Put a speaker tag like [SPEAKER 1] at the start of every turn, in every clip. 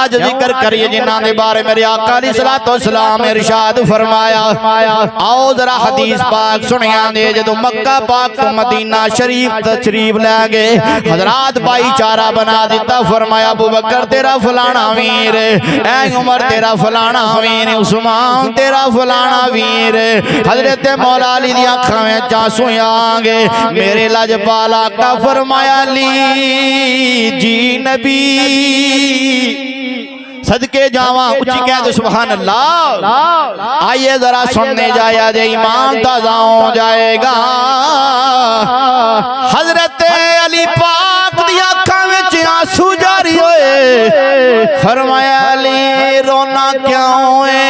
[SPEAKER 1] अज जिक्र करिए जिन्हां दे बारे मेरे आका अलैहिस्सलातु वस्सलाम ने इरशाद फरमाया। आओ जरा हदीस पाक सुनिया दे। जदों मक्का पाक तो मदीना शरीफ तशरीफ लै गए, हजरात भाईचारा बना दिता। फरमाया अबू बकर तेरा फलाना वीर, ऐ उमर तेरा फलाना वीर, उस्मान तेरा फलाना वीर। हजरत मौला अली दी अखां विच आंसू आ गए। मेरे लजपाला का फरमाया ली जी नबी सदके जावा, उच्ची कह दो सुभान अल्लाह। आइए जरा सुनने जाया जे ईमान ताजा हो जाएगा। हजरत अली पाक दी आंखां विच आंसू जारी होए। फरमाया अली रोना क्यों है?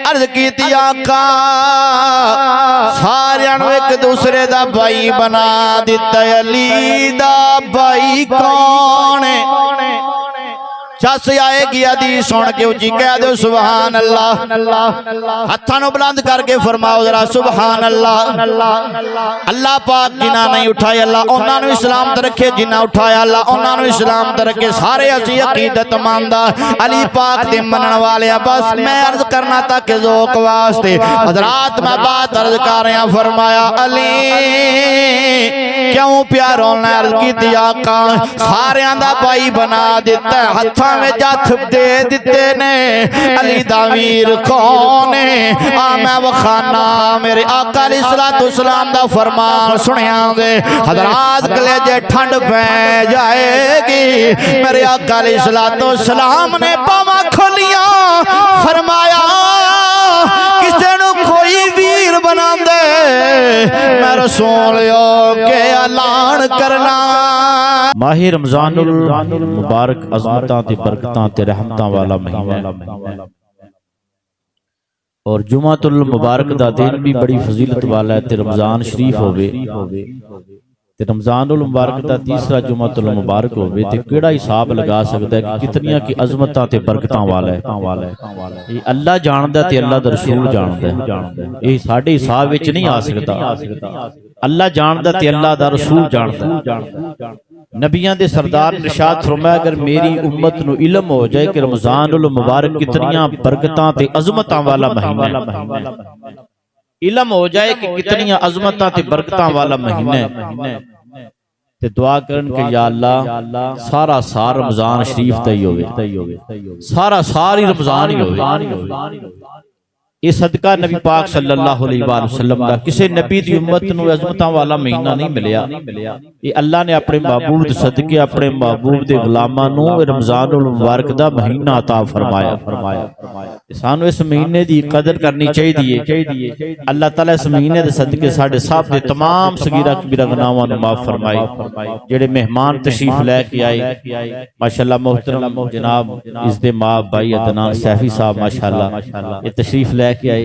[SPEAKER 1] अर्ज की आका सारियां नूं एक दूसरे दा भाई बना दिता। अली दा भाई कौन है? चस आएगी हदीस सुन के उची कह दो सुभान अल्लाह। हत्थां नूं बुलंद करके फरमाओ जरा सुभान अल्लाह। अल्लाह पाक जिन्हां नहीं उठाया अल्लाह उन्हां नूं इस्लाम ते रखे, जिन्हां उठाया अल्लाह उन्हां नूं इस्लाम ते रखे। सारे असीं अकीदतमंद अली पाक दे मनण वाले। बस मैं अर्ज करना तक ज़ौक वास्ते हजरात मैं बात अर्ज कर रहा। फरमाया अली क्यों प्यारों ने अर्ज की आका सारियां दा भाई बना दिता। हत्थां में हथ दे दिते ने। अली दा वीर कौन है? आ मैं वखाना मेरे आका अलैहिस्सलातु वस्सलाम दा फरमान सुनिया दे। हजरात कलेजे ठंड पै जाएगी। मेरे आका अलैहिस्सलातु वस्सलाम ने बावां खोलियां। फरमाया किसे नूं कोई वीर बना दे, मैं रसूल के ऐलान करना। माही रमजानुल मुबारक अज़मतां ते बरकतां ते रहमतां वाला महीना और जुमातुल मुबारक दा दिन भी बड़ी फजीलत वाला है। ते रमजान शरीफ होवे ते रमजानुल मुबारक दा तीसरा जुमातुल मुबारक होवे ते केड़ा हिसाब लगा सकदा है कि कितनियां की अज़मतां ते बरकतां वाला है। ये अल्लाह जानदा ते अल्लाह दा रसूल जानदा है। ये साडे हिसाब विच नहीं आ सकदा। अल्लाह जानदा ते अल्लाह दा रसूल जानदा। नबियां दे सरदार ने इरशाद फरमाया अगर मेरी उम्मत नूं इल्म हो जाए कि रमजानुल मुबारक कितनियां बरकतां ते अज़मतां वाला महीना है, इल्म हो जाए कि कितनियां अज़मतां ते बरकतां वाला महीना है, ते दुआ करन के या अल्लाह सारा सार रमजान शरीफ दा ही होवे, सारा सार ही रमजान ही होवे। ये सदका नबी पाक सल्लल्लाहु अलैहि वसल्लम दा किसी नबी दी उम्मत नूं अज़मतां वाला महीना नहीं मिलिया। ये अल्लाह ने अपने महबूब दे सदके अपने महबूब दे गुलामां नूं रमजानुल मुबारक दा महीना अता फरमाया। सानू इस महीने दी कदर करनी चाहिए। अल्लाह ताला इस महीने दे सदके साडे सब दे तमाम सगीरा कबीरा गुनाहां नूं माफ फरमाए। जेड़े मेहमान तशरीफ लैके आए माशाअल्लाह मोहतरम जनाब इसदे मां भाई अदनान सैफी साहब माशाअल्लाह ये तशरीफ ले के आए।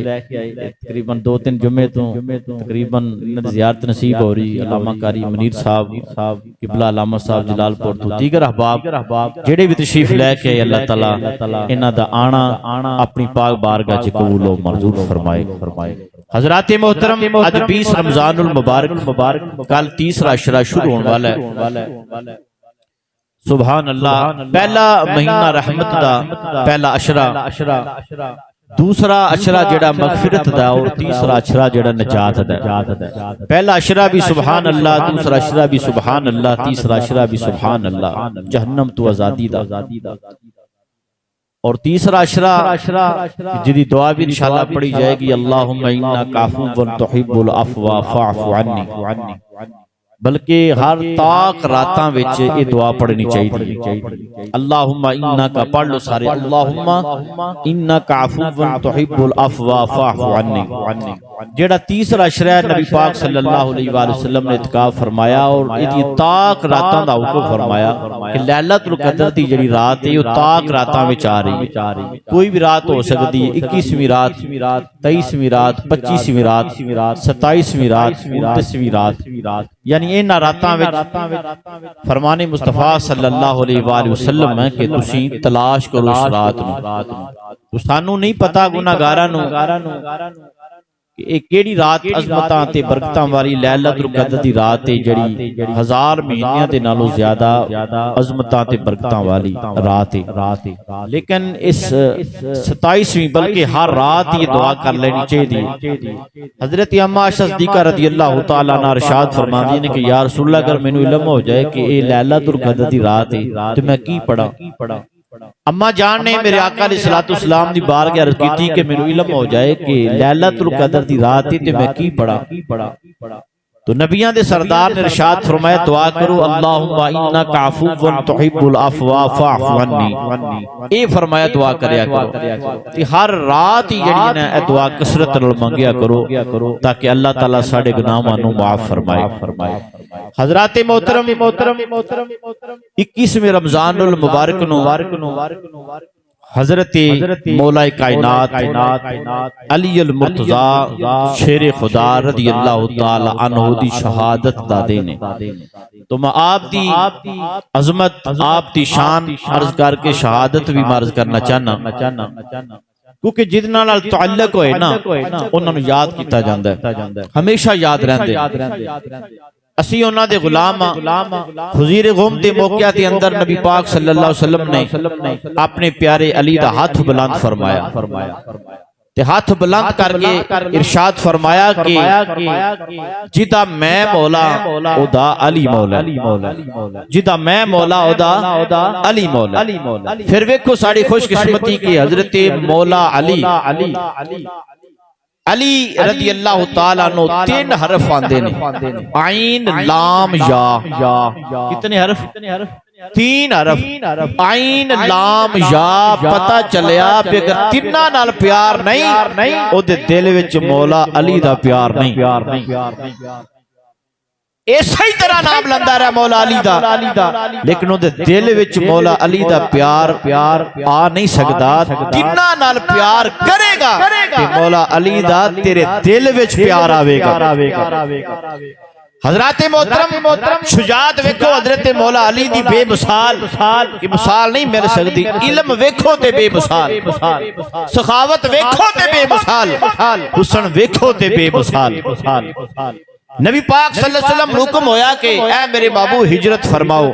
[SPEAKER 1] तकरीबन 2-3 जुम्मे तो तकरीबन ज़ियारत नसीब हो रही। अल्लामा कारी मनीर साहब किबला अल्लामा साहब जलालपुर तो दीगर अहबाब जेड़े भी तशरीफ लैके आए अल्लाह ताला इन्हां दा आना अपनी पाक बारगाह च कबूल और मंजूर फरमाए। हजरात मोहतरम आज 20 रमजानुल मुबारक कल तीसरा अशरा शुरू होने वाला है। सुभान अल्लाह। पहला महीना रहमत दा पहला अशरा, दूसरा अशरा जेड़ा मगफिरत दा और तीसरा अशरा जेड़ा नजात दा। पहला अशरा भी सुभान अल्लाह, दूसरा अशरा भी सुभान अल्लाह, तीसरा अशरा भी सुभान अल्लाह जहन्नम तो आजादी दा। और तीसरा अशरा जिदी दुआ भी इंशाअल्लाह पढ़ी जाएगी अल्लाहुम्मा इन्नका अफ़ुव्वुन तुहिब्बुल अफ़्वा फ़अफ़ु अन्नी। बल्कि हर ताक रातां विच ये दुआ पढ़नी चाहिए। अल्लाहुम्मा इन्नका पढ़ लो सारे अल्लाहुम्मा इन्नका अफ़ुव्वुन तुहिब्बुल अफ़्वा फ़अफ़ु अन्नी। जेड़ा तीसरा अशरा नबी पाक सल्लल्लाहु अलैहि वसल्लम ने इत्काफ फरमाया और इदी ताक रातां दा हुक्म फरमाया कि लैलतुल कदर दी जेड़ी रात है वो ताक रातां विच आ रही है। कोई भी रात हो सकती है, 21वीं रात, 23वीं रात, 25वीं रात, 27वीं रात, 29वीं रात, यानी इन्हां रातां विच फरमाने मुस्तफा सल्लल्लाहु अलैहि वसल्लम है कि तुसीं तलाश करो इस रात नूं। तो सानू नहीं पता गुनाहगारां नूं कि ਇਹ ਕਿਹੜੀ ਰਾਤ ਅਜ਼ਮਤਾਂ ਤੇ ਬਰਕਤਾਂ ਵਾਲੀ ਲੈਲਤੁਲ ਕਦਰ ਦੀ ਰਾਤ ਹੈ ਜਿਹੜੀ 1000 ਮਹੀਨਿਆਂ ਦੇ ਨਾਲੋਂ ਜ਼ਿਆਦਾ ਅਜ਼ਮਤਾਂ ਤੇ ਬਰਕਤਾਂ ਵਾਲੀ ਰਾਤ है। लेकिन इस 27वीं बल्कि हर रात ये दुआ कर लेनी चाहिए। हजरत अम्मा सिद्दीक़ा रज़ी अल्लाह तआला अन्हा इरशाद फरमाती ने कि या रसूल अल्लाह अगर मैनू इल्म हो जाए कि ये लैलतुल कदर दी रात है तो मैं की पढ़ा। अम्मा जान ने मेरे आका अलैहिस्सलातु वस्सलाम दी बारगाह अर्ज की कि मैनू इल्म हो जाए कि लैलतुल कदर दी रात है तो मैं की पढ़ा। तो नबियां दे सरदार ने इरशाद फरमाया दुआ करो अल्लाहुम्मा इन्नका अफ़ुव्वुन तुहिब्बुल अफ़्वा फ़अफ़ु अन्नी। ये फरमाया दुआ करया करो कि हर रात ही जड़ी ने ए दुआ कसरत नाल मंगिया करो ताकि अल्लाह ताला साडे गुनाहां नू माफ फरमाए। हज़रात मोहतरम 21वें रमज़ानुल मुबारक नू हजरत मौलाए कायनात अली अल मुर्तज़ा शेर खुदा रज़ी अल्लाह तआला अन्हु दी शहादत दा दिन है। तो मैं आप दी अजमत आप दी शान अर्ज करके शहादत भी अर्ज करना चाहना क्योंकि जिद नाल ताल्लुक होए ना उन्हां नूं याद कीता जांदा है, हमेशा याद रहिंदे। असी उन्हां दे गुलाम हुज़ूर गुम दे मौके दे अंदर नबी पाक सल्लल्लाहु अलैहि वसल्लम ने अपने प्यारे अली दा हाथ बुलंद फरमाया ते हाथ बुलंद करके इरशाद फरमाया कि जिदा मैं मौला ओदा अली मौला, जिदा मैं मौला ओदा अली मौला। फिर वेखो साड़ी खुशकिस्मती की हजरत मौला अली अली रज़ी अल्लाह तआला नो 3 हरफ आंदे ने आइन लाम या। कितने हरफ? 3 हरफ आइन लाम या। पता चलिया कि अगर तिन्ना नाल प्यार नहीं ओदे दिल विच मौला अली दा प्यार नहीं। इस ही तरह नाम लंदा रहा मौला अली दा, लेकिन उहदे दिल विच मौला अली दा प्यार आ नहीं सकदा। जिन्ना नाल प्यार करेगा ते मौला अली दा तेरे दिल विच प्यार आवेगा। हजरत मोहतरम शुजात वेखो हजरत मौला अली दी बेमिसाल की मिसाल नहीं मिल सकती। इल्म वेखो ते बेमिसाल, सखावत वेखो ते बेमिसाल, हुस्न वेखो ते बेमिसाल। नबी पाक सल्लल्लाहु अलैहि वसल्लम हुक्म होया कि ऐ मेरे बाबू हिजरत फरमाओ।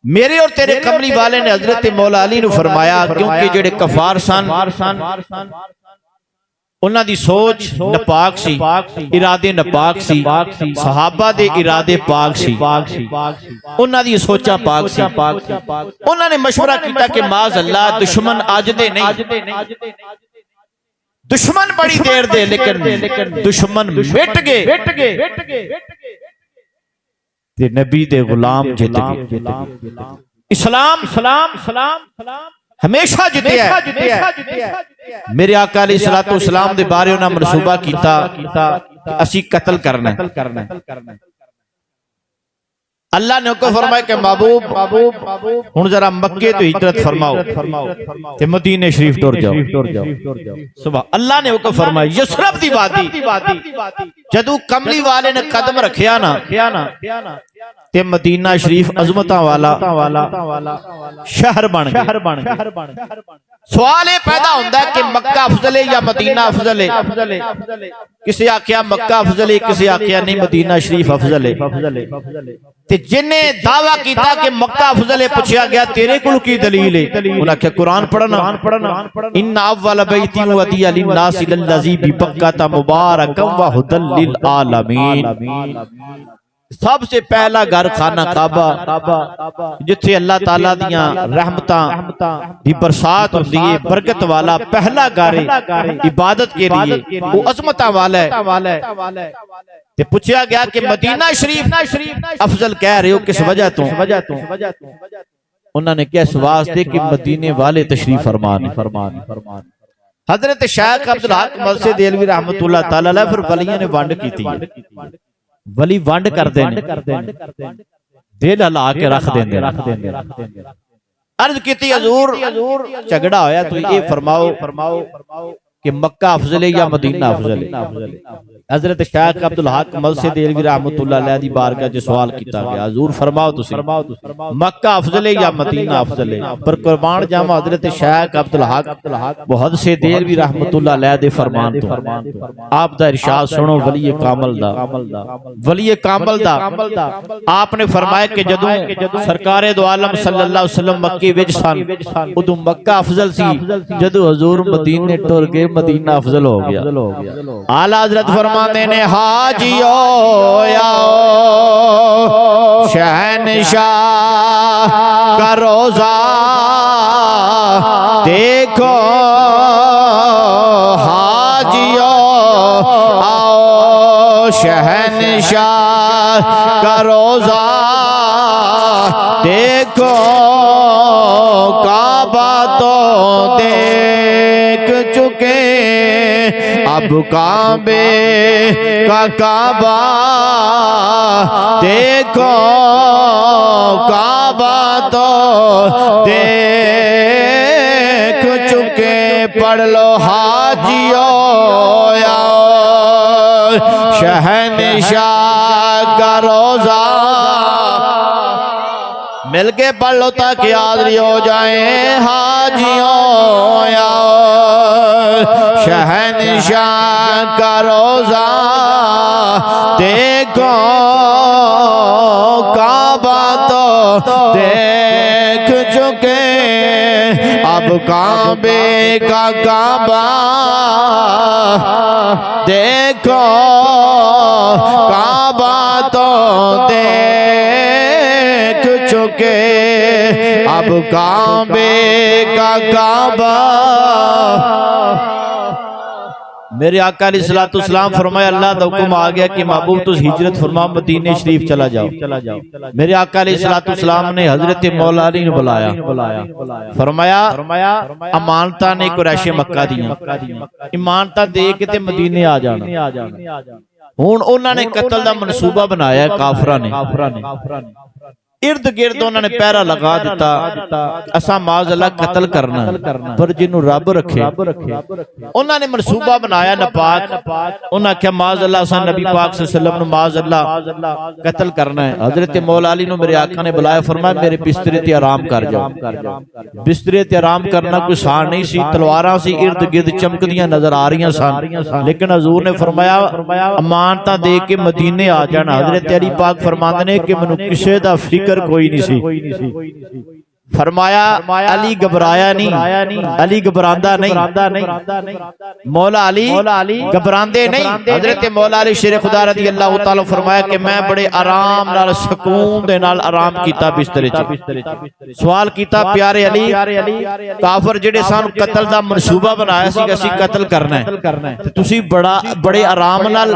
[SPEAKER 1] मेरे और तेरे कमली वाले ने हजरत मौला अली नु फरमाया क्योंकि जेड़े कफार सन उन्हां दी सोच नापाक सी, इरादे नापाक सी, सहाबा दे इरादे पाक सी, उन्हां दी सोचा पाक सी। उन्हां ने मशवरा कीता कि माज़ अल्लाह दुश्मन अज दे नहीं, दुश्मन बड़ी देर दे लेकिन दुश्मन मिट गए ते नबी दे गुलाम जित गए। इस्लाम हमेशा जितया। मेरे आका अलैहिस्सलातु वस्सलाम दे बारे उन्हां मनसूबा कीता असी कत्ल करना है। अल्लाह ने हुक्म फरमाया कि महबूब हुण जरा मक्के तो हिजरत फरमाओ ते मदीने शरीफ टुर जाओ। सुभान अल्लाह ने हुक्म फरमाया यसरब दी वादी जदों कमली वाले ने कदम रखिया ना ते मदीना शरीफ अजमतां वाला शहर बन गया। सवाल ये पैदा होता है कि मक्का अफजल है या मदीना अफजल है। किसी आख्या मक्का अफजल है, किसी आख्या नहीं मदीना शरीफ अफजल है। ते जिन्हें दावा किया कि मक्का अफजल है पूछा गया तेरे कोल की दलील है? उन्हें आख्या कुरान पढ़ना। इन्ना अव्वल बैती वदिया लिन्नास लल्लज़ी बिबक्का मुबारकम व हुदल लिल आलमीन। सबसे पहला घर खाना काबा जिथे अल्लाह ताला दियां रहमतां दी बरसात होती है, बरकत वाला पहला घर इबादत के लिए वो अजमतां वाला है। ते पूछा गया कि मदीना शरीफ अफजल कह रहे हो किस वजह तो? उन्होंने क्या इस वास्ते कि मदीने वाले तशरीफ फरमान। हजरत शेख अब्दुल हक मलसे देलवी रहमतुल्लाह तआला अलैह फिर वलियां ने वंड की। वली वंड करते दिल हिला के रख देंगे। अर्ज की हजूर झगड़ा होया तो ये फरमाओ कि मक्का अफजल है या मदीना अफजल है? हजरत शेख अब्दुल हक मलसे देलवी रहमतुल्लाह अलैह दी बारगाह च सवाल किया गया, हुजूर फरमाओ तुसी मक्का अफजल है या मदीना अफजल है? पर कुर्बान जावा हजरत शेख अब्दुल हक मुहद्दिस देलवी रहमतुल्लाह अलैह दे फरमान तो आप दा इरशाद सुनो वली कामल दा आपने फरमाया कि जदों सरकारे दो आलम सल्लल्लाहु अलैहि वसल्लम मक्के विच सन उदों मक्का अफजल सी, जदों हुजूर मदीने टुर गए मदीना अफजल हो गया। आला हजरत फरमाते ने हाजियो आओ शहनशाह का रोजा देखो, हाजियो आओ शहनशाह का रोजा देखो, काबा तो देख चुके अब काबे का काबा देखो, काबा तो देख चुके। पढ़ लो हाजियो शहनशाह का रोजा, मिलके पढ़ लो ताकि हाजिरी हो जाए। हाजियों शहनशाह का रोजा देखो, काबा तो देख चुके अब काबे का काबा देखो, काबा तो देख चुके अब काबे का काबा। मेरे आका अलैहिस्सलातु वस्सलाम फरमाया अल्लाह दा हुक्म आ गया कि महबूब तुस हिजरत फरमा मदीने शरीफ चला जाओ। मेरे आका अलैहिस्सलातु वस्सलाम ने हजरत मौला अली ने बुलाया, फरमाया अमानता ने कुरैशे मक्का दियां इमानता दे के ते मदीने आ जाना। हुण उन्होंने कत्ल दा मनसूबा बनाया काफरां ने, इर्द गिर्द उन्होंने पहरा लगा दिता असा माज़अल्लाह कत्ल करना, पर जिन्हों रब रखे उन्होंने मनसूबा बनाया नापाक। उन्होंने आख्या माज़अल्लाह असा नबी पाक सल्लल्लाहु अलैहि वसल्लम नूं माज़अल्लाह कत्ल करना है। हजरत मौला अली नूं मेरे आका ने बुलाया, फरमाया मेरे बिस्तरे ते आराम कर जाओ। बिस्तरे ते आराम करना कोई सान नहीं सी, तलवारां सी इर्द गिर्द चमकदियां नजर आ रही सन, लेकिन हजूर ने फरमाया अमानता दे के मदीने आ जाना। हजरत अली पाक फरमांदे ने कि मैनूं किसे दा फिक्र कोई नहीं सी। फरमाया अली घबराया नहीं, अली घबरांदा नहीं, मौला अली घबरांदे नहीं। हजरत मौला अली शेर खुदा रज़ी अल्लाह तआला फरमाया कि मैं बड़े आराम नाल सुकून दे नाल आराम कीता बिस्तरे च। सवाल कीता प्यारे अली काफर जेड़े सन कत्ल दा मनसूबा बनाया सी असीं कत्ल करना है, तुसीं बड़े आराम नाल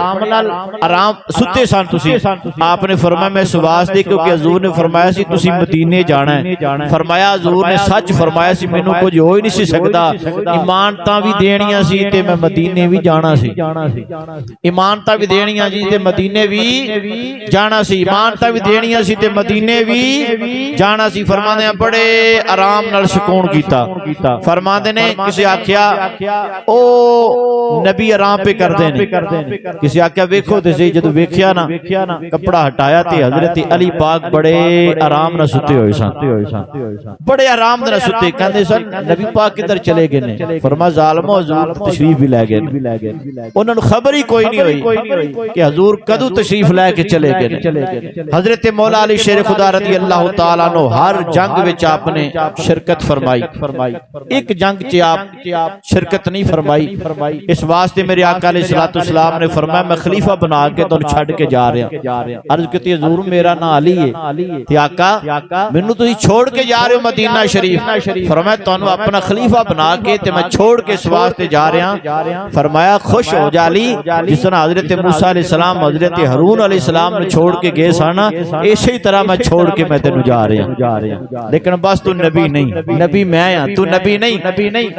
[SPEAKER 1] आराम सुते सन तुसीं। आपने फरमाया मैं इस वास्ते क्योंकि हजूर ने फरमाया सी तुसीं मदीने जाना है। फरमाया हजूर ने सच फरमाया सी, मैनू कुछ हो ही नहीं सी सकदा, इमानतां भी देनियां सी ते मैं मदीने भी जाना सी, इमानतां भी देनियां सी ते मदीने भी जाना सी, इमानतां भी देनियां सी ते मदीने भी जाना सी। फरमांदे बड़े आराम नाल सुकून कीता। फरमांदे ने किसी आख्या ओ नबी आराम पे करदे ने, किसी आख्या वेखो ते सही, जदों वेख्या ना कपड़ा हटाया ते हजरत अली पाक बड़े आराम नाल सुते होए सन, बड़े आराम नाल सुते। कहंदे सन नबी पाक किधर चले गए ने? फरमाया जालिमो हजूर तशरीफ भी लै गए, उन्हां नूं खबर ही कोई नहीं हुई कि हजूर कदों तशरीफ लैके चले गए। हजरत मौला अली शेर खुदा रज़ी अल्लाह तआला अन्हु हर जंग विच आपने शिरकत फरमाई, एक जंग च आप शिरकत नहीं फरमाई। इस वास्ते मेरे आका अलैहिस्सलातु वस्सलाम ने फरमाया मैं खलीफा बना के तुहानूं छड्ड के जा रहा। अर्ज कीती हजूर मेरा नाम अली है ते आका मैनू तुसीं छोड़ के जा रहे हो मदीना शरीफ। फरमाया तुहानूं अपना खलीफा बना के ते मैं छोड़ के इस वास्ते जा रहा। फरमाया खुश हो जा अली, जिस तरह हजरत मूसा अलैहिस्सलाम हजरत हारून अलैहिस्सलाम ने छोड़ के गए सन, इसी तरह मैं छोड़ के मैं तेनू जा रहा, लेकिन बस तू नबी नहीं, नबी मैं हां, तू नबी नहीं।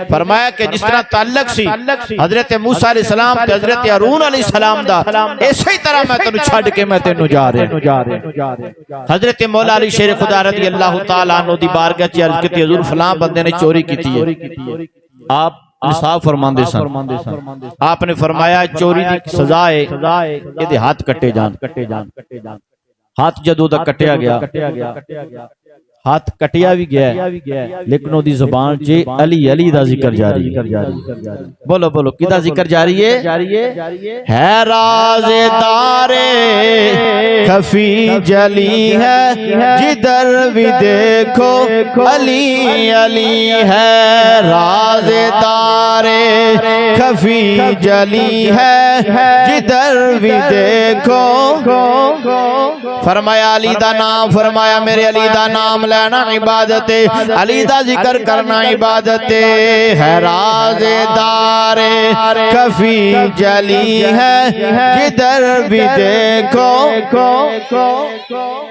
[SPEAKER 1] फरमाया कि जिस तरह ताल्लुक सी हजरत मूसा अलैहिस्सलाम ते हजरत हारून अलैहिस्सलाम दा, इसी तरह मैं तेनू छड्ड के मैं तेनू जा रहा। हजरत मौला अली शेर खुदा रज़ी अल्लाह तआला अन्हु दी बारगाह च अर्ज कीती हजूर फलां बंदे ने चोरी की है, आप निसाब फरमांदे सन। आपने फरमाया चोरी की सजा है इहदे हाथ कट्टे जान। हाथ जदों दा कट्टिया गया, हाथ कटिया भी गया, लेकिन ओदी जुबान च अली अली दा जिक्र जारी है। बोलो बोलो किदा जिक्र जारी है राज़ेदारे खफी जली है, जिधर भी देखो अली अली है। राज़ेदारे खफी जली है, जिधर भी देखो। फरमाया अली दा नाम, फरमाया मेरे अली दा नाम लेना इबादत है, अली दा जिक्र करना इबादत है। राज़ेदारे खफी जली है, जिधर भी देखो।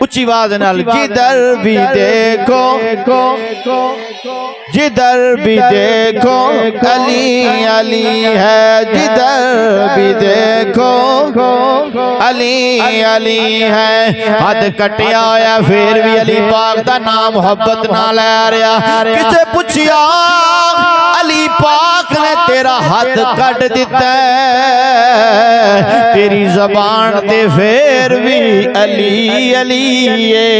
[SPEAKER 1] उच्ची आवाज़ नाल जिधर भी देखो, जिधर भी देखो अली अली है। जिधर भी देखो अली अली है। हद कटिया होया फिर भी अली पाक दा नाम मोहब्बत ना लै रहा। किसे पूछिया अली पाक ने तेरा हाथ कट दिता, तेरी जबान ते फिर भी अली अली है।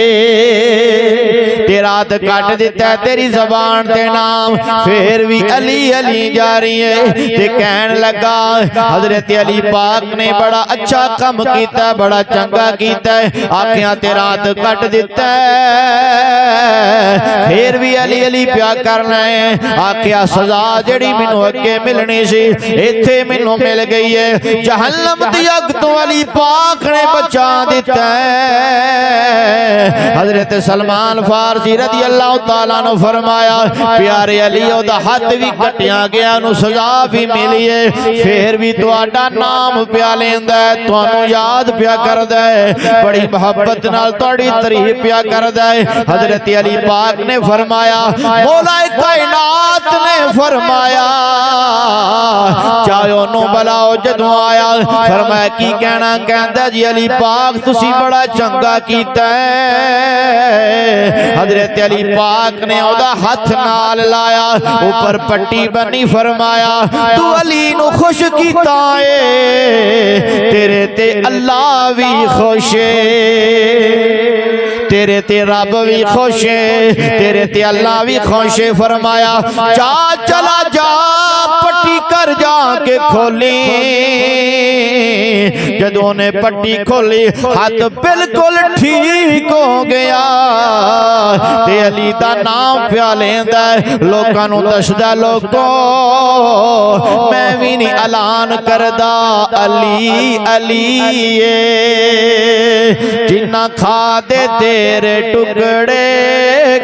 [SPEAKER 1] तेरा हाथ कट दिता तेरी जबान ते नाम फिर भी अली अली जारी है। ते कहन लगा हजरत अली पाक ने बड़ा अच्छा काम कीता, बड़ा चंगा कीता, आखिया तेरा हाथ कट दिता फिर भी अली अली प्या करना है। आखिया सजा जड़ी मैनू अगे मिलनी सी इत्थे मैनू मिल गई है। जहन्नम दी अग तो अली पाक ने बचा दिता है। हजरत सलमान फारसी रज़ी अल्लाह तआला ने फरमाया प्यारे अली ओदा हाथ भी कटिया गया, नु सजा भी मिली है, फिर भी तुहाडा नाम प्या लेंदा है, तुहानू याद प्या करदा है, बड़ी मोहब्बत नाल तुहाडी तारीफ प्या करदा है। हजरत अली पाक ने फरमाया, मौला कायनात ने फरमाया चाहे ओनू बुलाओ जदों आया। फरमाया की कहना, कहंदा जी अली पाक तुसी बड़ा चंगा कीता है। हजरत अली पाक ने ओदा हाथ नाल लाया, ऊपर पट्टी बनी, फरमाया तू अली नू खुश कीता है, तेरे ते अल्लाह भी खुश है, तेरे ते रब भी खुश है, तेरे ते अल्लाह भी खुश है। फरमाया जा चला जा पट्टी कर जाके खोली। जदों ने पट्टी खोली हाथ बिल्कुल ठीक हो गया। ते अली दा नाम प्या लेंदा लोकां नू दसदा, लोको मैं भी नहीं ऐलान करदा अली अली जिन्ना खा दे तेरे टुकड़े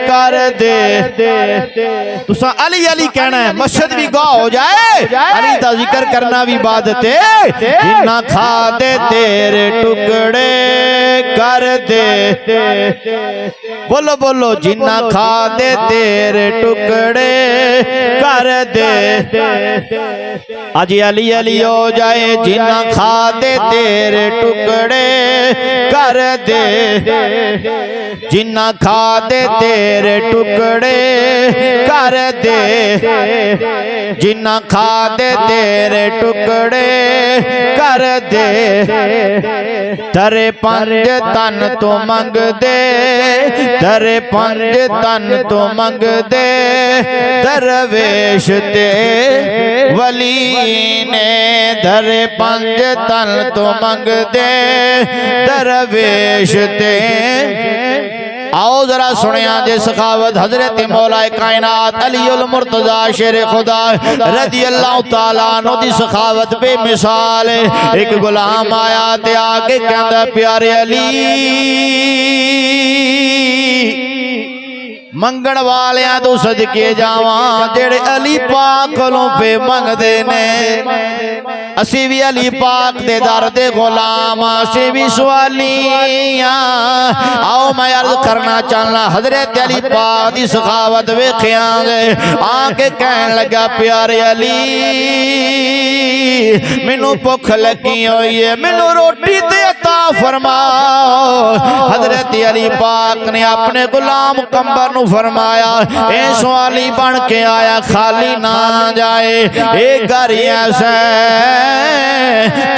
[SPEAKER 1] कर दे। तुसा अली अली कहना है, मस्जिद भी गवाह हो जाए, अली दा जिक्र करना भी इबादत है। जिन्ना खा दे तेरे टुकड़े कर दे, बोलो बोलो जिन्ना खा दे तेरे टुकड़े कर दे। अजी अली अली हो जाए, जिन्ना खा दे तेरे टुकड़े कर दे, जिन्ना खा दे तेरे टुकड़े कर दे, जिन्ना खा दे तेरे टुकड़े कर दे। तेरे पंज तन तो मंग दे, तेरे पंज तन तो मंग दे, दरवेश ते वली ने धरे पंज तन तो मंग दे, दरवेश ते। आओ जरा सुनिया जे सखावत हजरत मौला कायनात अली उल मुर्तजा शेर खुदा रज़ी अल्लाह तआला अन्हु दी सखावत बेमिसाल। एक गुलाम आया ते आके कहंदा प्यारे अली मंगण वालियां तो सदके जावां जेड़े अली पाक कोलों पे मंगदे ने। असी भी अली पाक दे दर दे गुलाम, असी भी सवालियां। आओ मैं अर्ज करना चाहना हजरत अली पाक दी सखावत वेखियांगे। आके कहन लगा प्यारे अली मैनू भुख लगी हुई है, मैनू रोटी ते अता फरमाओ। हजरत अली पाक ने अपने गुलाम कंबर नू फरमाया, ए सवाली बन के आया, खाली ना जाए। एक घर ऐसा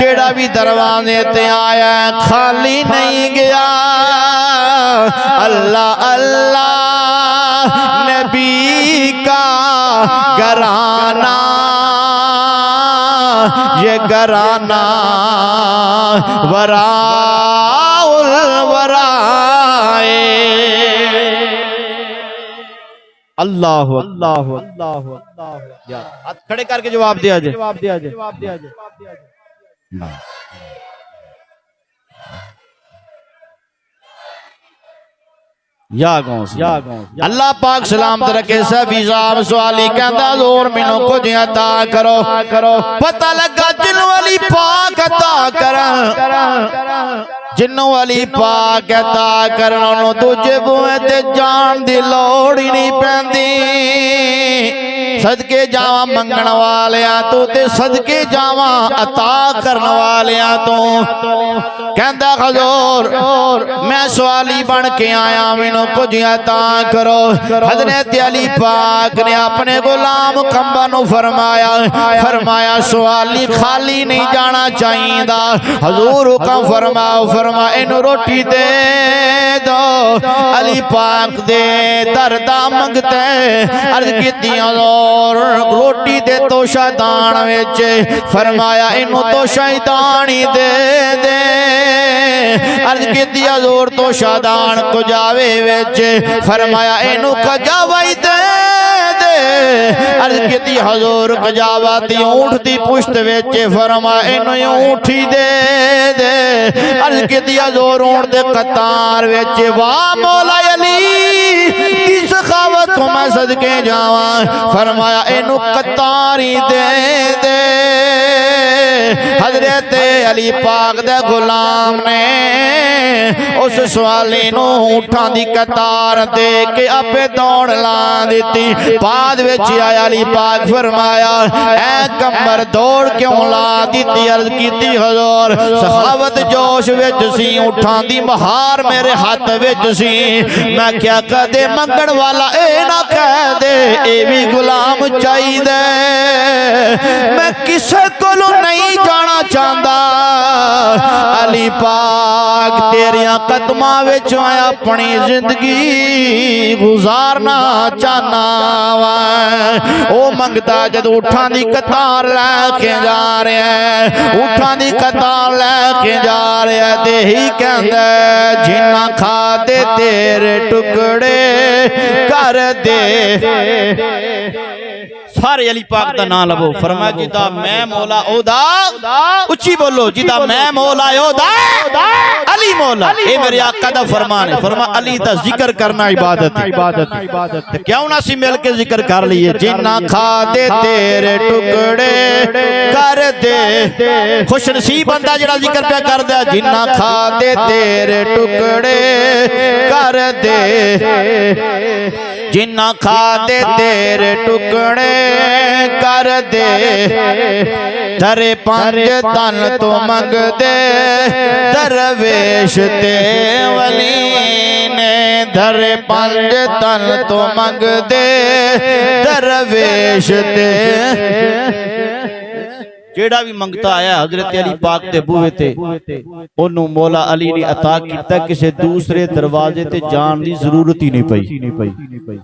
[SPEAKER 1] केड़ा भी दरवाजे ते आया खाली नहीं गया। अल्लाह अल्लाह नबी का घराना, ये घराना वराउल वराए। अल्लाह अल्लाह अल्लाह अल्लाह। हाथ खड़े करके जवाब दिया जाए, जवाब दिया जाए, जवाब दिया जाए। या अल्लाह पाक सलामत रखे। सभी साहब सवाली कहता जोर मैनू कुछ अता करो, पता लगा जिन्नू अली पाक अता करन, जिन्नू अली पाक अता करन ओनू दूजे बूहे ते जान दी लोड़ ही नहीं पैंदी। सदके जावा मंगण वालिया तू ते सदके जावा अता करन वालिया तू। कहंदा हजूर मैं सवाली बन के आया, मैनू कुछ अता करो। हजरत अली पाक ने अपने गुलाम कंबा नू फरमाया, फरमाया सवाली खाली नहीं जाना चाहिदा। हजूर हुक्म फरमाओ, फरमा इनू रोटी दे दो। अली पाक दे दरदा मंगते अर्ज कीती रोटी दे तो शैतान विच, फरमाया इनू तो शैतान ही दे दे। अर्ज कीती हजूर तो शैतान कुजावे विच, फरमाया इनू कजावा ही दे दे। अर्ज कीती हजूर कजावा दी ऊंठ दी पुश्त विच, फरमाया इनू ऊंठ ही दे दे। अर्ज कीती हजूर ऊंठ दे कतार विच, वाह मौला अली की सखावत को मैं सदके जावा, फरमाया इनू कतारी दे दे। हजरत अली पाक दे गुलाम ने उस सवाली नू ऊंठां दी कतार दे के आपे दौड़ ला दी। बाद विच आया अली पाक, फरमाया ऐ कंबर दौड़ क्यों ला दी? अर्ज कीती हजूर सखावत जोश विच सी, ऊंठां दी महार मेरे हाथ विच सी। मैं क्या कदे मंगण वाला ए ना कह दे ए भी गुलाम चाहिए, मैं किसे कोलों नहीं जाना चाहता। अली पाक तेरिया कदमां विच अपनी जिंदगी गुजारना चाहना वा। ओ मंगता जद ऊंठां दी कतार लैके जा रहा है, ऊंठां दी कतार लैके जा रहा है, ते ही कहंदा जिन्ना खा दे तेरे टुकड़े कर दे। सारे अली पाक का नाम लवो। फरमाया जिदा मैं मौला ओदा, उच्ची बोलो जिदा मैं मौला ओदा अली मौला। ये मेरे आका दा फरमान है। फरमा अली दा जिक्र करना इबादत है, इबादत। क्यों ना सी मिल के जिक्र कर लिए। जिन्ना खा दे तेरे टुकड़े कर दे। खुश नसीब बंदा जरा जिक्र पे कर दे। जिन्ना खा दे तेरे टुकड़े कर दे, जिन्ना खा दे तेरे टुकड़े कर दे। धरे पंज तन तो मंग दे दरवेश ते वली ने। धरे पंज तन तो मंग दे दरवेश ते। जेड़ा भी मंगता आया हजरत अली पाक दे बूहे ते ओनू मौला अली ने अता कीता। किसी दूसरे दरवाजे ते जान दी जरूरत ही नहीं पई।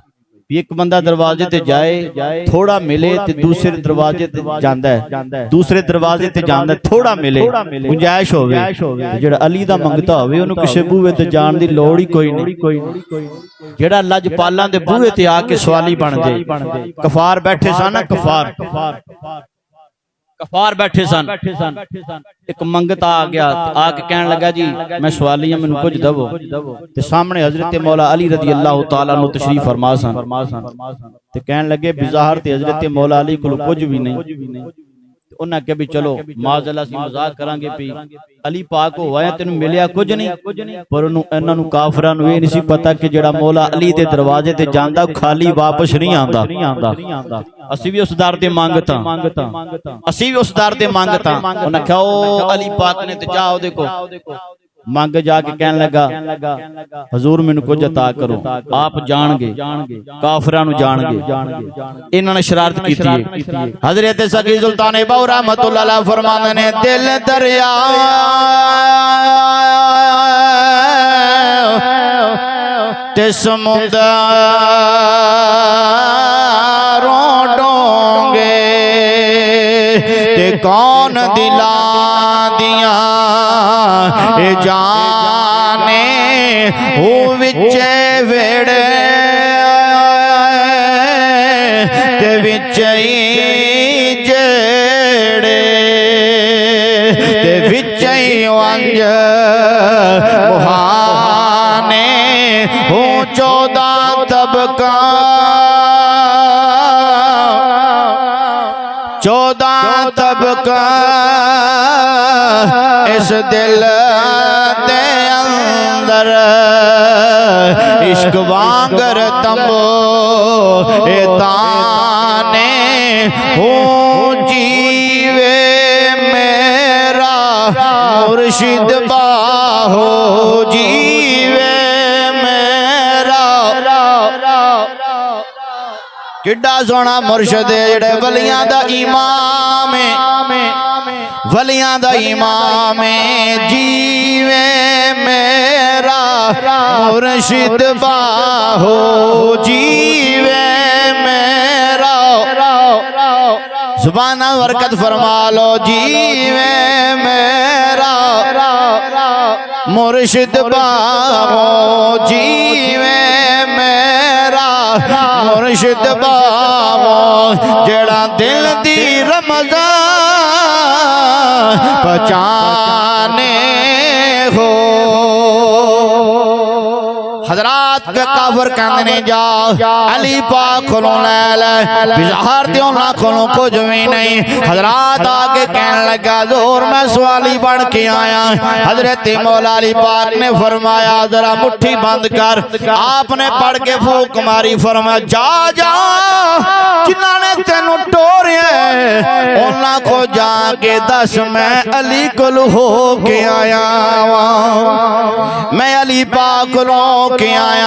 [SPEAKER 1] एक बंदा दरवाजे ते जाए थोड़ा मिले ते दूसरे दरवाजे ते जांदा है, दूसरे दरवाजे ते जांदा है थोड़ा मिले गुंजाइश होवे। जेड़ा अली दा मंगता होवे ओनू किसे बूहे ते जान दी लोड़ ही कोई नहीं। जेड़ा लजपालां दे बूहे ते आके सवाली बन जाए। कफार बैठे सन, कफार बैठे सन। एक मंगता आ गया, आके कहने लगा जी मैं सवाली हूं, मैनू कुछ दवो। ते सामने हजरत मौला अली रजी अल्लाह तआला अन्हु तशरीफ फरमा सन। ते कहने लगे बिज़ाहिर ते हजरत मौला अली को कुछ भी नहीं। उन्हें कहा भी चलो माज़अल्लाह सी मजाक करांगे भी अली पाक हो आया तेन मिलिया कुछ नहीं, पर इन्होंने काफरां नूं ये नहीं सी पता कि जेड़ा मौला अली दे दरवाजे ते जांदा खाली वापस नहीं आंदा। असी भी उस दर ते मंगता, असी भी उस दर ते मंगता। उन्हें कहा ओ अली पाक ने ते जाओ देखो मंग जाके कहने लगा हजूर मैनू कुछ अता करो, आप जानगे काफरां नूं जानगे। इन्होंने शरारत की थी। हजरत सकी सुल्तान बाऊ रहमतुल्लाह अलैह फरमाते ने दिल दरिया ते समुंदरों डोंगे ते कौन दिला दिया ए जाने हो विचे वेड़े ते विचे जेड़े ते विचे वंज मुहाने हो 14 तबका 14 तबका इस दिल दे अंदर इश्क वांगर तंबो ए ताने हो जीवे मेरा मुर्शिद बाहो जीवे मेरा। किड्डा सोना मुर्शिद जेड़े वलियां दा इमाम है, वलियां दा इमाम है जीवे मेरा मुर्शिद बाहो जीवे मेरा। सुभाना बरकत फरमा लो जीवे मेरा मुर्शिद बाहो जीवे मेरा मुर्शिद बाहो। जेड़ा दिल दी रमज़ान पहचाने हो। हजरात के काफर कहते ने जा अली पाक खोलो ले बिजहार दियो ना खोलो कुछ भी नहीं। हजरात आगे कहने लगा जोर मैं सवाली बन के आया। हजरत मौला अली पाक ने फरमाया जरा मुट्ठी बंद कर। आपने पढ़ के फूक मारी फरमाया जा जा जिन्होंने तेनू टोरिया उन्हां को जाके दस मैं अली कोल हो के आया मैं अली पाक कोलों के आया।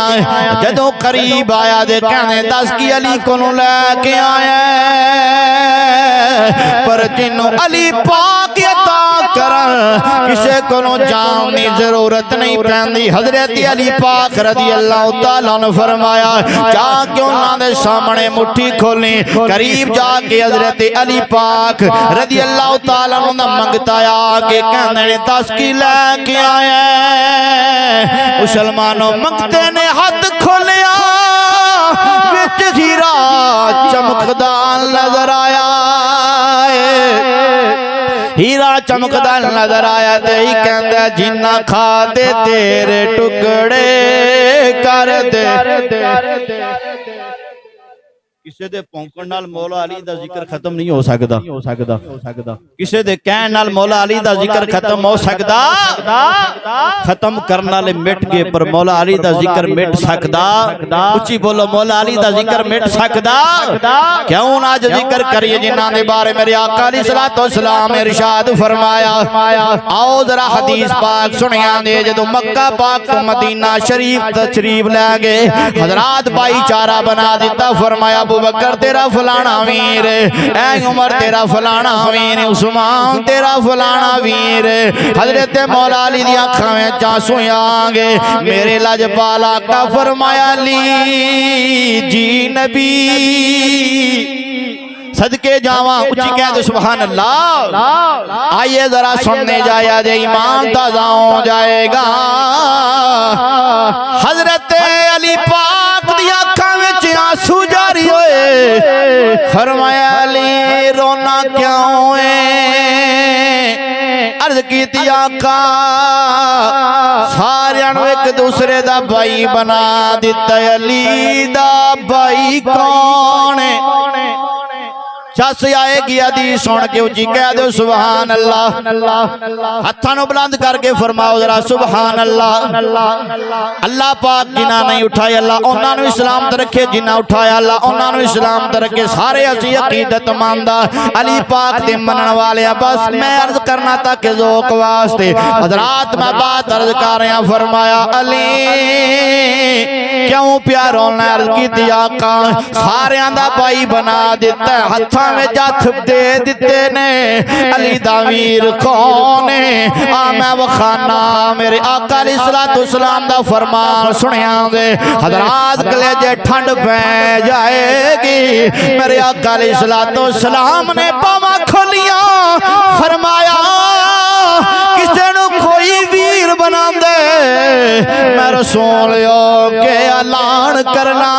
[SPEAKER 1] जदों करीब आया दे कहने दस की अली कोलों लैके आया पर जिन्हों अली पाक अता करन किसे कोलों जान की जरूरत नहीं पैंदी। हजरत अली पाक रज़ी अल्लाह तआला ने फरमाया जाके उन्होंने सामने मुट्ठी खोली। करीब जाके हजरत अली पाक रज़ी अल्लाह तआला ने मंगता आके कहने दस की लैके आया। मुसलमानों मंगते ने हाथ खोलिया विच हीरा चमकदा नजर आया। हीरा चमकदा नजर आया ते ही कहंदा जिन्ना खादे तेरे टुकड़े कर दे। किसी दे भौंकण नाल मौला अली दा जिक्र खत्म नहीं हो सकदा। किसी दे कहण नाल मौला अली दा जिक्र खत्म हो सकदा। खत्म करने वाले मिट गए पर मौला अली दा जिक्र मिट सकदा। उच्ची बोलो मौला अली दा जिक्र मिट सकदा। क्यों ना जिक्र करिए जिन्हां दे बारे मेरे आका अलैहिस्सलातु वस्सलाम इरशाद फरमाया। आओ जरा हदीस पाक सुनिया दे जदों मक्का पाक तो मदीना शरीफ तशरीफ ले गए हजरात भाईचारा बना दिता। फरमाया अबू बकर तेरा फलाना वीर, ऐ उमर तेरा फलाना वीर, उस्मान तेरा फलाना वीर। हजरत मौला अली दी अखां विच आंसू आ गए। मेरे लजपाला का फरमाया अली जी नबी सदके जावा उच्ची कह दो सुभान अल्लाह। आइए जरा सुनने जाया जे ईमान ताजा हो जाएगा। हजरत अली पाक दी अखां विच आंसू जारी होए। फरमाया अली रोना क्यों है? अर्ज की आका सारियां नूं एक दूसरे दा भाई बना दिता। अली दा भाई कौन है? चस आएगी हदीस सुन के उची कह दो सुभान अल्लाह। हत्थां नूं बुलंद करके फरमाओ जरा सुभान अल्लाह। अल्लाह पाक जिन्हां नहीं उठाया अल्लाह उन्हां नूं इस्लाम ते रखे, जिन्हां उठाया अल्लाह उन्हां नूं इस्लाम ते रखे। सारे असीं अकीदतमंद अली पाक दे मनण वाले। बस मैं अर्ज करना था कि ज़ौक़ वास्ते हज़रात मैं बात अर्ज कर रहा। फरमाया अली क्यों प्यारों ने अर्ज की आका सारियां दा भाई बना दिता, हत्थां विच हत्थ दे दिते ने। अली दा वीर कौन है आ मैं वखाना मेरे आका अलैहिस्सलातु वस्सलाम दा फरमान सुनिया दे हज़रात कलेजे ठंड पै जाएगी। मेरे आका अलैहिस्सलातु वस्सलाम ने बावां खोलियां फरमाया किसे नूं कोई वीर बना दे मैं रसूल के ऐलान करना।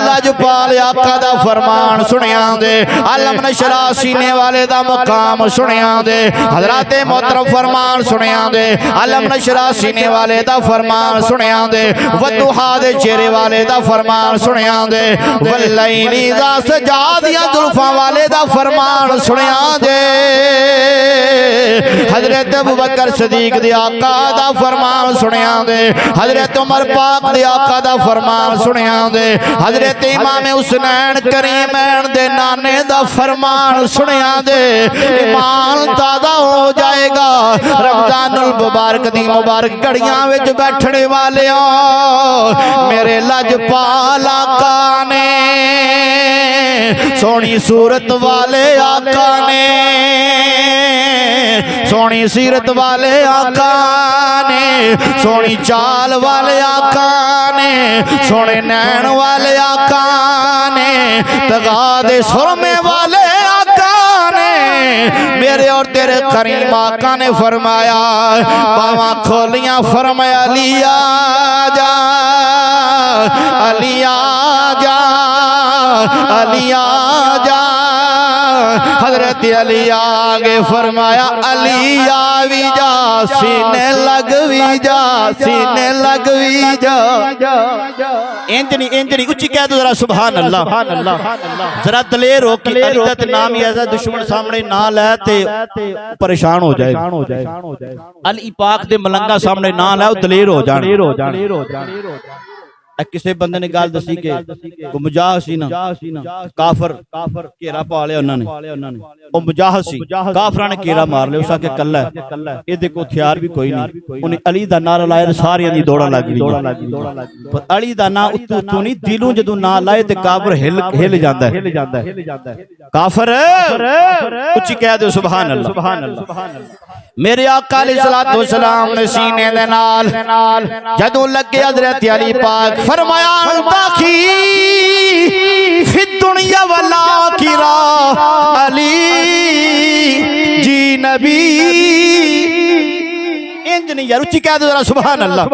[SPEAKER 1] लजपाल आका दा फरमान सुनिया दे अलम नशरा सीने वाले दा मुकाम सुनिया दे हज़रात मोहतरम फरमान सुनिया दे अलम नशरा सीने वाले दा फरमान सुनिया दे वदुहा दे चेहरे वाले दा फरमान सुनिया दे वल्लैली दा सजा दियां जुल्फां वाले दा फरमान सुनिया दे हज़रत अबू बकर सदीक दे आका दा फरमान सुनिया दे हज़रत उमर पाक दे आका दा फरमान सुनिया दे हज़रत इमाम हुसैन करीमैन दे नाने दा फरमान सुनिया दे ईमान ताज़ा हो जाएगा। रमजानुल मुबारक दी मुबारक घड़ियां विच बैठने वाले मेरे लजपाल आका ने सोनी सूरत वाले आका ने सोनी सीरत वाले आका ने सोनी चाल वाले आका ने सोने नैन वाले आका ने तगादे सुरमे वाले आका ने मेरे और तेरे करीम आका ने फरमाया बावां खोलियां फरमाया अली आजा अली आजा अली आजा। हज़रत अली आगे फरमाया अली आवी जा सीने लग भी जा सीने लग भी जा। इंजनी उच्ची कह दो जरा सुभान अल्लाह। जरा दलेर हो के अली दा नाम ही ऐसा दुश्मन सामने ना लै ते परेशान हो जाए। अली पाक दे मलंगा सामने ना लै दलेर हो जान। किसी बंदे ने गल दसी के मुजाह सी ना काफर घेरा पा लिया उन्होंने वो मुजाह सी काफरा ने घेरा मार लिया। उस आके कल्ला ये को हथियार भी कोई नहीं। उन्हें अली दा नारा लाया सारियां दी दौड़ा लग गई। पर अली दा ना उतों तो नहीं दिलों जदों ना लाए ते काफर हिल जांदा है। काफर उच्ची कह दो सुभान अल्लाह। मेरे आका अलैहिस्सलातु वस्सलाम ने सीने दे नाल जदों लगे हज़रत अली पाक फरमाया बाकी फिद दुनिया वाला किरा अली जी नबी। इंज नहीं यार उच्ची कह दो जरा सुभान अल्लाह।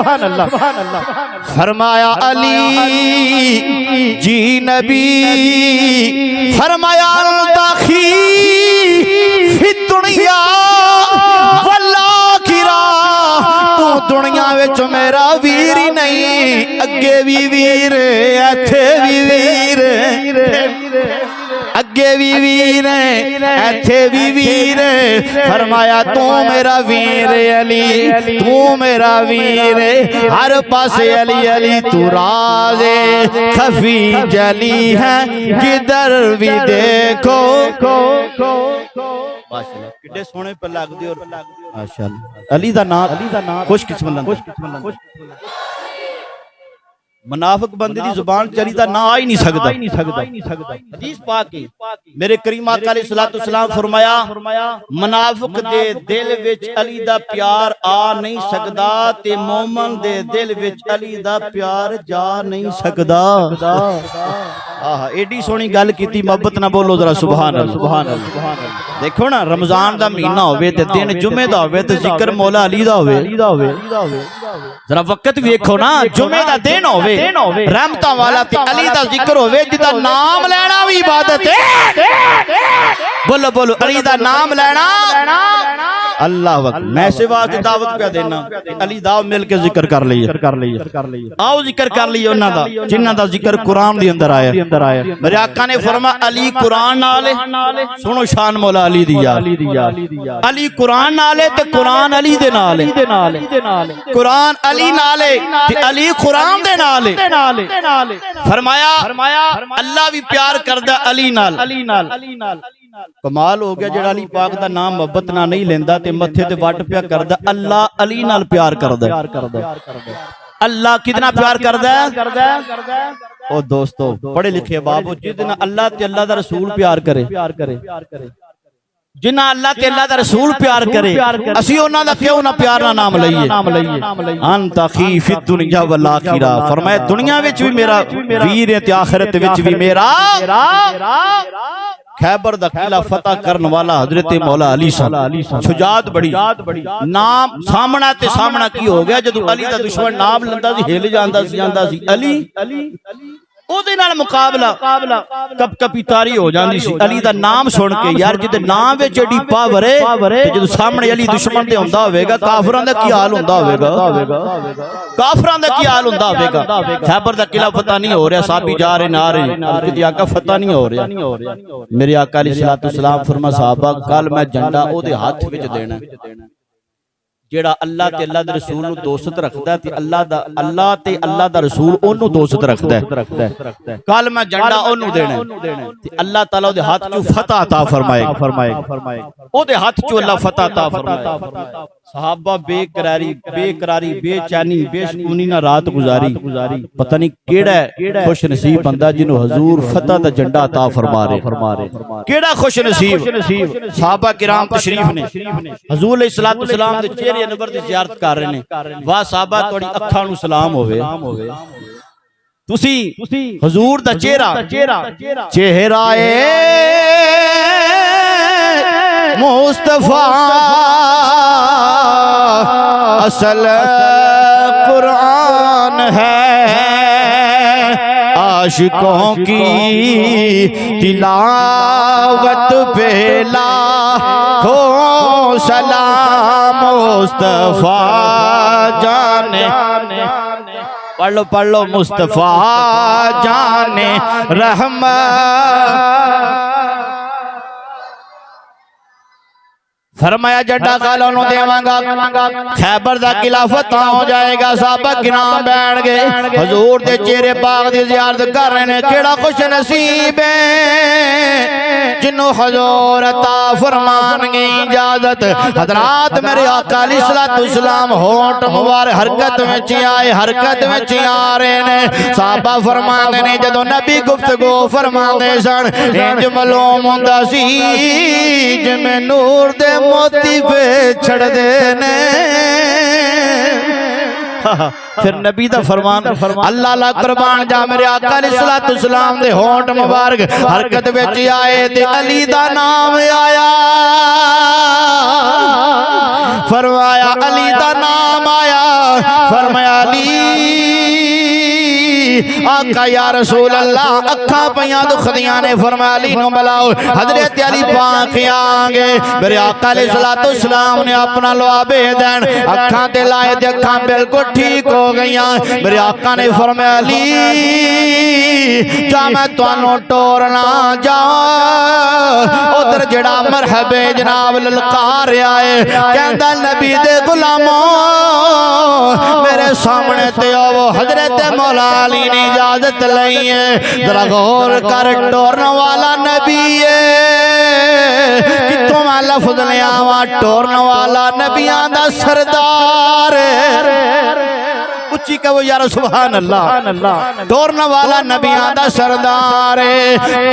[SPEAKER 1] फरमाया अली जी नबी फरमाया बाकी फिद दुनिया दुनिया विच मेरा वीर ही नहीं अगे भी वीर इत्थे भी वीर अगे भी वीर इत्थे भी वीर। फरमाया तू मेरा वीर अली तू मेरा वीर हर पासे अली अली तू राज़े खफी जली है जिधर भी देखो। माशाअल्लाह किड्डे सोने पे लगदे और माशाअल्लाह अली दा नाम खुशकिस्मत मुनाफिक बंदे दी जुबान चली दा ना आ ही नहीं सकदा। हदीस पाक की मेरे करीम आका अलैहिस्सलातु वस्सलाम फरमाया मुनाफिक दे दिल विच अली दा प्यार आ नहीं सकदा ते मोमिन दे दिल विच अली दा प्यार जा नहीं सकदा। आहा एडी सोहनी गल कीती मोहब्बत ना बोलो जरा सुभान अल्लाह। देखो ना रमजान दा महीना होवे ते दिन जुमे दा होवे ते जिक्र मौला अली दा होवे। जरा वक्त वेखो ना जुमे दा दिन होवे रहमतां वाला ते अली दा जिक्र होवे जिदा नाम लेना लेना भी इबादत है। बोलो बोलो, अली दा नाम लेना अल्लाह वक्त मैं सिवा की दावत पे देना अली दाव मिल के जिक्र कर लीए आओ जिक्र कर लीए उन्हां दा जिन्हां दा जिक्र कुरान दे अंदर आया मेरे आका ने फरमाया अली कुरान नाल है सुनो शान मौला अली दी यार अली कुरान नाल है ते कुरान अली दे नाल है कुरान अली नाल है ते अली कुरान दे नाल है फरमाया अल्लाह भी प्यार करदा अली नाल कमाल हो गया जेड़ा अली पाक दा नाम मोहब्बत ना नहीं लेंदा ते मथे ते वट पिया करदा अल्लाह अली नाल प्यार करदा अल्लाह कितना प्यार करदा ओ दोस्तों पढ़े लिखे बाबू जितना अल्लाह ते अल्लाह दा रसूल प्यार करे जिन्ना अल्लाह ते अल्लाह दा रसूल प्यार करे असी उन्हां दा क्यों ना प्यार ना नाम लईए अंत अखी फी दुनिया वल आखिरा फरमाया दुनिया विच भी मेरा वीर है ते आखिरत विच भी मेरा खैबर दा किला फतह करने वाला हजरत मौला अली सन शुजात बड़ी नाम सामना ते सामना की हो गया जदों अली दा दुश्मन नाम लंदा सी हिल जांदा सी अली ओदे नाल मुकाबला कपकपी तारी हो जांदी सी अली दा नाम सुन के यार जिदे नाम विच एडी पावर है ते जदों सामने अली दुश्मन दे हुंदा होवेगा काफिरां दा की हाल हुंदा होवेगा काफिरां दा की हाल हुंदा होवेगा खैबर दा किला फतह नहीं हो रहा साहबी जा रहे ना रहे कि आका फतह नहीं हो रहा मेरे आका अलैहि सलाम फरमा साहबा कल मैं झंडा ओदे हाथ विच देना जेड़ा अल्लाह ते अल्लाह दे रसूल नु दोस्त रखदा ते अल्लाह ते अल्लाह दा रसूल ओनु दोस्त रखदा है कल मैं झंडा ओनु देना ते अल्लाह ताला ओदे हाथ चो फतह अता फरमाएगा ओदे हाथ चो अल्लाह फतह अता फरमाएगा सहाबा बेकरारी बेचैनी बेसुकूनी ना रात गुजारी पता नहीं केड़ा खुश नसीब बंदा जिन्हों हजूर फतह दा झंडा अता फरमा रहे केड़ा खुश नसीब सहाबा किराम तशरीफ ने हजूर अलैहिस्सलातु वस्सलाम दे चेहरे अनवर दी ज़ियारत कर रहे ने वाह साहबा तुहाडी अखां नूं सलाम होवे तुसी हजूर दा चेहरा मुस्तफा असल कुरान है आशिकों की तिलावत पे लाखों सलाम मुस्तफा जाने पढ़ लो मुस्तफा जाने रहमत फरमाया जड्डा कल ओनू देवांगा खैबर दा किला फतह हो जाएगा साहबा किराम बैठ गए हजूर दे चेहरे पाक दी ज़ियारत कर रहे ने केड़ा खुश नसीब है जिन्हों हजूर अता फरमानगे इजाजत हजरात मेरे आका अलैहिस्सलातु वस्सलाम होठ मुबारक हरकत विच आ रहे ने साहबा फरमांदे ने जदों नबी गुफ्तगू फरमांदे सन इंज मालूम हुंदा सी जिवें नूर दे मोती पे छड़ देने फिर नबी दा फरमान अल्लाह ला कुर्बान जा मेरे आका अलैहिस्सलातु वस्सलाम दे होंठ मुबारक हरकत विच आए ते अली दा नाम आया फरमाया अली दा नाम आया फरमाया अली आका या रसूल अल्लाह अखा पईयां दुखदियां ने फरमाया अली नु बुलाओ हजरत अली पाक आगे मेरे आका अलैहिस्सलातु वस्सलाम ने अपना लोहा भेज देन अखा ते लाए ते अखा बिल्कुल ठीक हो गईयां मेरे आका ने फरमाया अली जा मैं तुहानू टोरना जा उधर जेड़ा मरहबे जनाब ललकार आए कहंदा नबी दे गुलामों मेरे सामने ते आओ हजरत मौला अली ने इजाजत लई है जरा गौर कर टोरने वाला नबी है कितों मैं लफ्ज ले आवा टोरने वाला नबियां दा सरदार उच्ची कहो यार सुभान अल्लाह टोरने वाला नबियां दा सरदार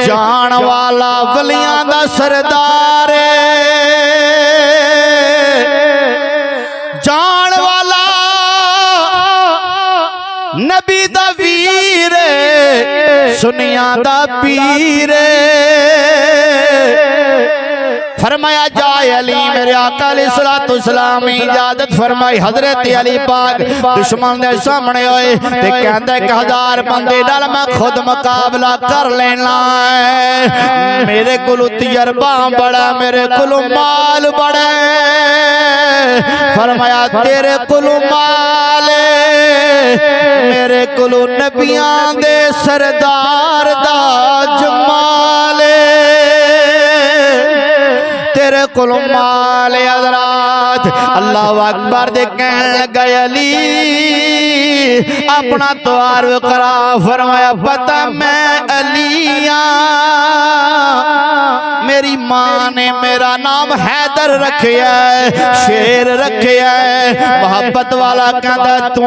[SPEAKER 1] जान वाला वलियां दा सरदार जान वाला नबी दा वीर सुनिया दा पीर फरमाया जा अली, मेरे आका अलैहिस्सलाम ने इजाजत फरमाई। हजरत अली पाक दुश्मन दे सामने होए ते कहंदा 1000 बंदे नाल मैं खुद मुकाबला कर लेना है। मेरे कोल तजर्बा बड़ा, मेरे कोल माल बड़ा। फरमाया तेरे कोल माल, मेरे कोल नबियां दे सरदार दा जमाल। तेरे कोल माल हज़रात। अल्लाह अकबर दे कहन लगा अली अपना तवार करा। फरमाया पता मैं अलिया, मेरी मां ने मेरा नाम हैदर रखिया है, शेर रखिया है। मोहब्बत वाला कहता तू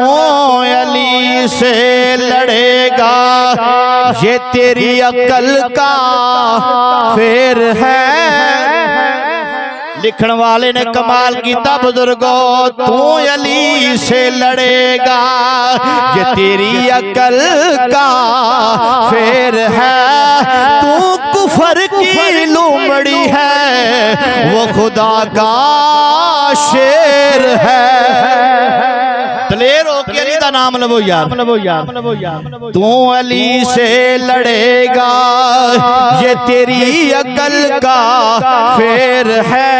[SPEAKER 1] अली से लड़ेगा, ये तेरी अकल का फेर है। लिखण वाले ने कमाल किया बुजुर्गो, तू अली से लड़ेगा, ये तेरी अकल का फेर है। तू कुफर की लूमड़ी है, वो खुदा का शेर है। दलेर होके अली दा नाम लवो यार। तू अली से लड़ेगा, ये तेरी अकल का फेर है।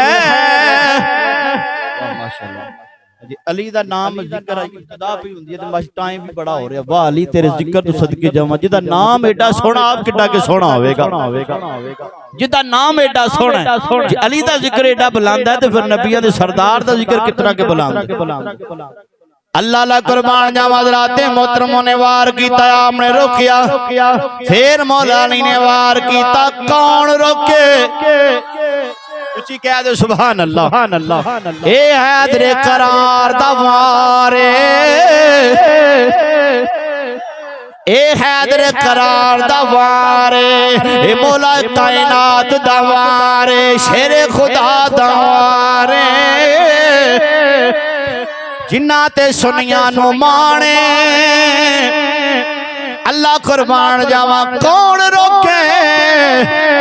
[SPEAKER 1] अली दा नाम जिक्र इब्तिदा भी हुंदी है ते मश टाइम भी बड़ा हो रहा। वाह अली तेरे जिक्र तो सदके जावां, जिदा नाम एडा सोहना आप किड्डा के सोहना होवेगा। जिदा नाम एडा सोहना है, जे अली दा जिक्र एडा बुलंद है ते फिर नबियां दे सरदार दा जिक्र कितना के बुलंद है। अल्लाह ला कुर्बान जावा। हज़रात मोहतरमों ने वार किया, आपने रोकिया, फिर मौला अली ने वार किया। कौन रोके? उची कह दो सुभान अल्लाह। ए हैदर करार दा वारे, ए हैदर करार दा वारे, ए मौला कायनात दा वारे, शेरे खुदा दा वारे। जिन्ना ते सुनिया नु माने, अल्लाह कुर्बान जावा। कौन रोके?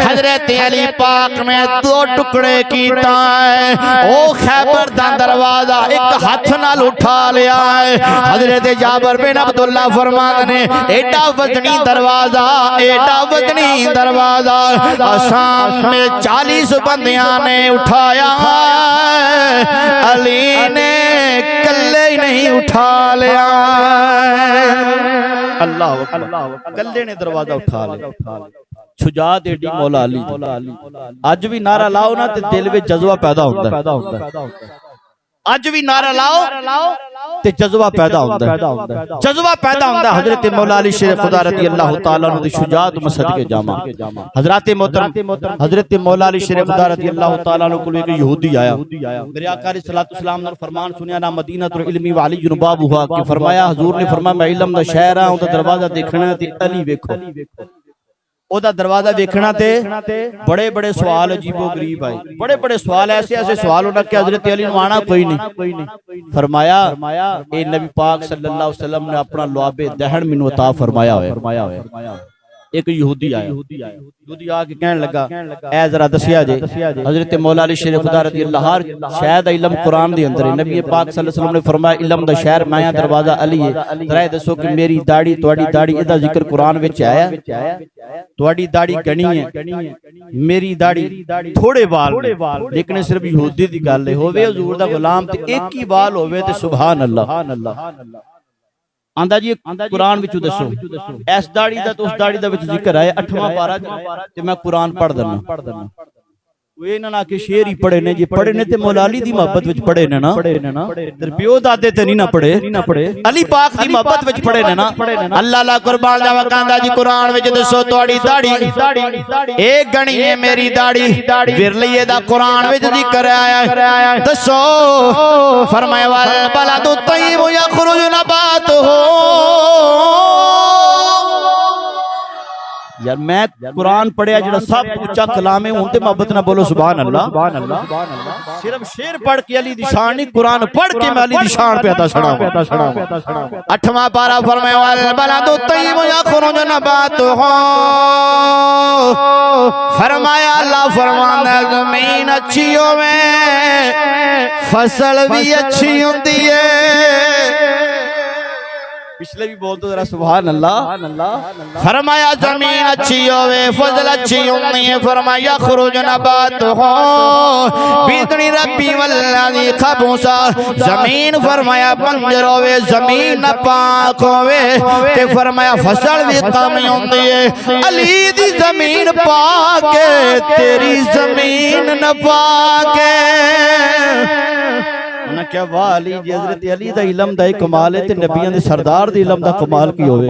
[SPEAKER 1] हजरत अली पाक ने 2 टुकड़े किया है। ओ खैबर दा दरवाजा एक हाथ नाल उठा लिया है। हजरत जाबर बिन अब्दुल्ला फरमाते ने एडा वजनी दरवाजा, एडा वजनी दरवाजा आसाम में 40 बंदियां ने उठाया, अली ने कल्ले ही नहीं उठा लिया। अल्लाह कल्ले ने दरवाजा उठा लिया। शुजात एडी मौला अली। अज भी नारा लाओ ना ते दिल में जज्बा पैदा होता है। अज भी नारा लाओ ते जज्बा पैदा होता है, जज्बा पैदा होता है। हजरत मौला अली शेर खुदा रज़ी अल्लाह तआला अन्हु दी शुजात में सदके जामा। हजरत मोहतरम हजरत मौला अली शेर खुदा रज़ी अल्लाह तआला अन्हु को एक यहूदी आया। मेरे आका अलैहिस्सलातु वस्सलाम ने फरमान सुनिया ना मदीनतुल इल्मी व अली जुनबाब हुआ कि फरमाया हुजूर ने फरमाया मैं इल्म दा शहर हां, ओदा दरवाजा देखना ते अली वेखो। ओदा दरवाजा देखना ते बड़े बड़े सवाल अजीबो गरीब आए, बड़े बड़े सवाल ऐसे ऐसे सवाल होना कि हजरत अली ने आना कोई नहीं। फरमाया ए नबी पाक सल्लल्लाहु अलैहि वसल्लम ने अपना लुआबे दहन मैनू अता फरमाया होया। एक यहूदी आया, यहूदी आके कहने लगा ए जरा दसिया जे हजरत मौला अली शेर खुदा रज़ी अल्लाह शायद इल्म कुरान दे अंदर है। नबी पाक सल्लल्लाहु अलैहि वसल्लम ने फरमाया इल्म दा शहर माया दरवाजा अली है। जरा दसो कि मेरी दाढ़ी तुहाडी दाढ़ी इदा जिक्र कुरान विच आया? तुहाडी दाढ़ी घनी है, मेरी दाढ़ी थोड़े बाल, लेकिन सिर्फ यहूदी दी गल है। होवे हुजूर दा गुलाम ते एक ही बाल होवे ते सुभान अल्लाह आंदा जी कुरान विच दसो इस दाढ़ी दा तो उस दाढ़ी दा विच जिक्र आया 8वां पारा ते मैं कुरान पढ़ देना। वे ना ना के शेर ही पढ़े ने, जी पढ़े ने ते मौला अली दी मोहब्बत विच पढ़े ने ना, तेरे प्यो दादे ते नहीं ना पढ़े, अली पाक दी मोहब्बत विच पढ़े ने ना। अल्लाह ला कुर्बान जावा। कहंदा जी कुरान विच दसो तुहाडी दाढ़ी एक गणी है, मेरी दाढ़ी विरलिए दा कुरान विच जिक्र आया। दसो फरमाया वल बलदु तय्यिबु यखरुजु नबातुहु यार मैं कुरान पढ़िया जिहड़ा सब उच्चा कलाम है उनते मोहब्बत ना बोलो सुभान अल्लाह। सिर्फ शेर पढ़ के अली दी शान नहीं, कुरान पढ़ के मैं अली दी शान पे अता छड़ा। 8वां पारा फरमाया वल बलदु तय्यिब यखरुज नबातुहु, फरमाया अल्लाह फरमांदा जमीन अच्छी होवे फसल भी अच्छी होती है। पिछले भी बोल दो जरा सुभान अल्लाह। फरमाया जमीन अच्छी होवे फसल अच्छी होनी है। फरमाया खरुज नबातुहु बिदनी रब्बी वल्लज़ी खबूसा, जमीन फरमाया बंजर होवे जमीन पाक होवे ते फरमाया फसल भी कम होती है। अली दी जमीन पाक है तेरी जमीन न पाक है। ना क्या वाह अली जी, हज़रत अली दा इल्म दा कमाल है ते नबियां दे सरदार दे इल्म दा कमाल की होवे।